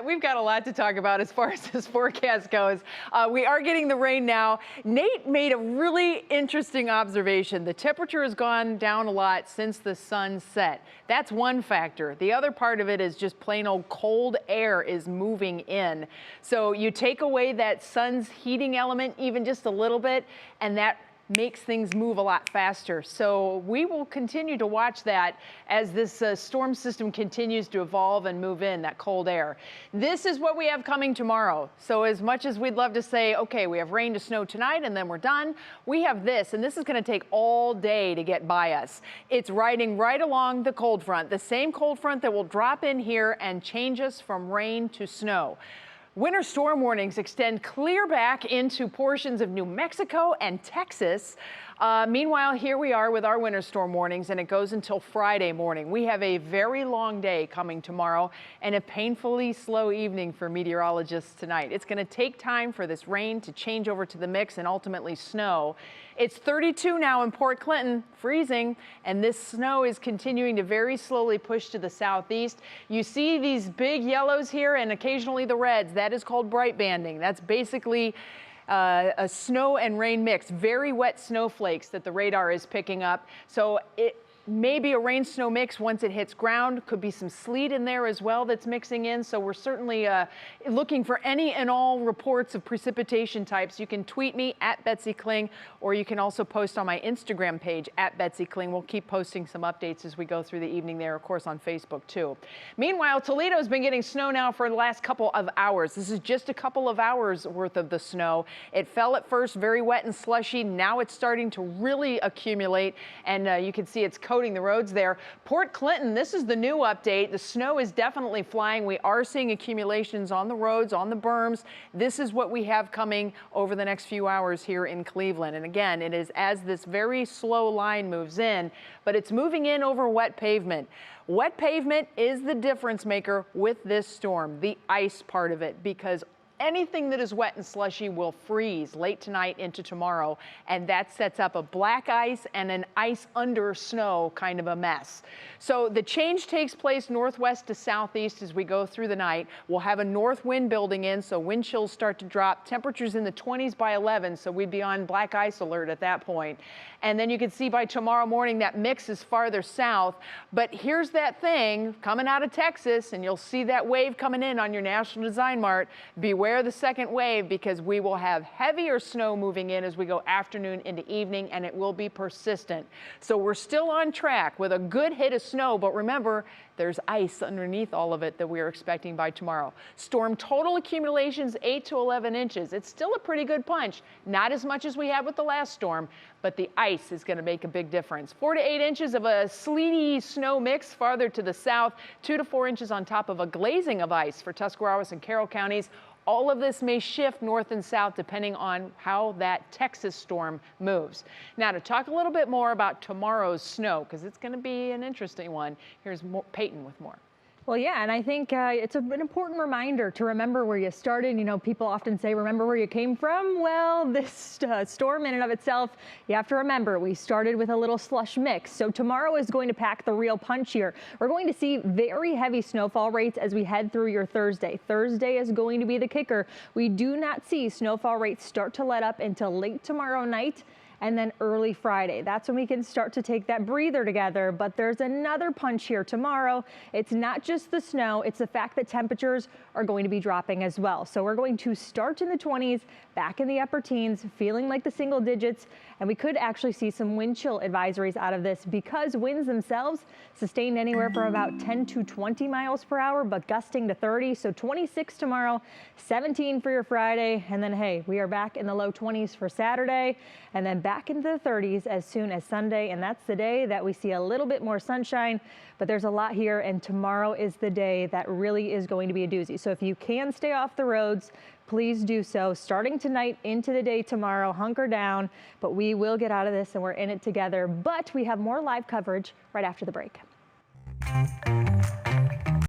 We've got a lot to talk about as far as this forecast goes. We are getting the rain now. Nate made a really interesting observation. The temperature has gone down a lot since the sun set. That's one factor. The other part of it is just plain old cold air is moving in. So you take away that sun's heating element even just a little bit, and that makes things move a lot faster. So we will continue to watch that as this storm system continues to evolve and move in, that cold air. This is what we have coming tomorrow. So as much as we'd love to say, okay, we have rain to snow tonight and then we're done, we have this, and this is going to take all day to get by us. It's riding right along the cold front, the same cold front that will drop in here and change us from rain to snow. Winter storm warnings extend clear back into portions of New Mexico and Texas. Meanwhile, here we are with our winter storm warnings, and it goes until Friday morning. We have a very long day coming tomorrow and a painfully slow evening for meteorologists tonight. It's going to take time for this rain to change over to the mix and ultimately snow. It's 32 now in Port Clinton, freezing, and this snow is continuing to very slowly push to the southeast. You see these big yellows here and occasionally the reds. That is called bright banding. That's basically a snow and rain mix, very wet snowflakes that the radar is picking up. So it may be a rain snow mix once it hits ground. Could be some sleet in there as well that's mixing in. So we're certainly looking for any and all reports of precipitation types. You can tweet me at Betsy Kling, or you can also post on my Instagram page at Betsy Kling. We'll keep posting some updates as we go through the evening there, of course, on Facebook too. Meanwhile, Toledo's been getting snow now for the last couple of hours. This is just a couple of hours worth of the snow. It fell at first very wet and slushy. Now it's starting to really accumulate, and you can see it's coating the roads there. Port Clinton, this is the new update. The snow is definitely flying. We are seeing accumulations on the roads, on the berms. This is what we have coming over the next few hours here in Cleveland. And again, it is as this very slow line moves in, but it's moving in over wet pavement. Wet pavement is the difference maker with this storm, the ice part of it, because anything that is wet and slushy will freeze late tonight into tomorrow, and that sets up a black ice and an ice under snow kind of a mess. So the change takes place northwest to southeast as we go through the night. We'll have a north wind building in, so wind chills start to drop. Temperatures in the 20s by 11, so we'd be on black ice alert at that point. And then you can see by tomorrow morning that mix is farther south. But here's that thing coming out of Texas, and you'll see that wave coming in on your National Design Mart. Beware the second wave, because we will have heavier snow moving in as we go afternoon into evening, and it will be persistent. So we're still on track with a good hit of snow, but remember, there's ice underneath all of it that we are expecting by tomorrow. Storm total accumulations 8 to 11 inches. It's still a pretty good punch. Not as much as we had with the last storm, but the ice is going to make a big difference. 4 to 8 inches of a sleety snow mix farther to the south, 2 to 4 inches on top of a glazing of ice for Tuscarawas and Carroll counties. All of this may shift north and south depending on how that Texas storm moves. Now, to talk a little bit more about tomorrow's snow, because it's going to be an interesting one, here's Peyton with more. Well, yeah, and I think it's an important reminder to remember where you started. You know, people often say, remember where you came from. Well, this storm in and of itself, you have to remember, we started with a little slush mix. So tomorrow is going to pack the real punch here. We're going to see very heavy snowfall rates as we head through your Thursday. Thursday is going to be the kicker. We do not see snowfall rates start to let up until late tomorrow night and then early Friday. That's when we can start to take that breather together. But there's another punch here tomorrow. It's not just the snow, it's the fact that temperatures are going to be dropping as well. So we're going to start in the 20s, back in the upper teens, feeling like the single digits, and we could actually see some wind chill advisories out of this because winds themselves sustained anywhere from about 10 to 20 miles per hour, but gusting to 30. So 26 tomorrow, 17 for your Friday, and then hey, we are back in the low 20s for Saturday, and then back into the 30s as soon as Sunday, and that's the day that we see a little bit more sunshine, but there's a lot here, and tomorrow is the day that really is going to be a doozy. So if you can stay off the roads, please do so. Starting tonight into the day tomorrow, hunker down, but we will get out of this and we're in it together. But we have more live coverage right after the break.